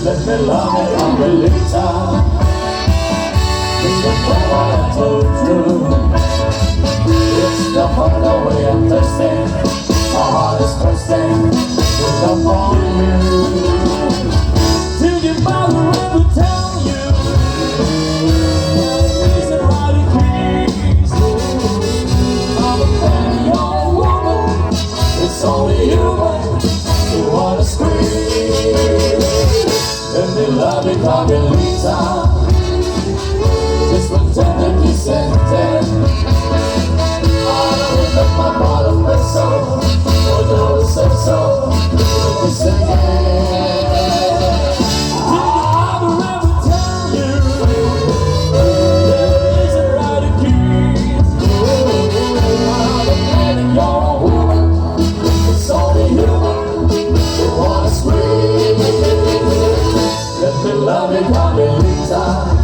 Let me love it on the later. It's the power I told you. It's the part of way I'm thirsty. My heart is bursting with the morning. Till your mother ever tell you it's a right keys. I'm a man, you're a woman. It's only human who wanna scream. Let me love it, Carmelita. Just pretend that you sent it. I don't let my bottom vessel. Oh, no, it's so. Let me sing it. Did your mother ever tell you there isn't right a keys? I'm a man and you're a woman. It's only human who wanna scream. Let me love it, Carmelita.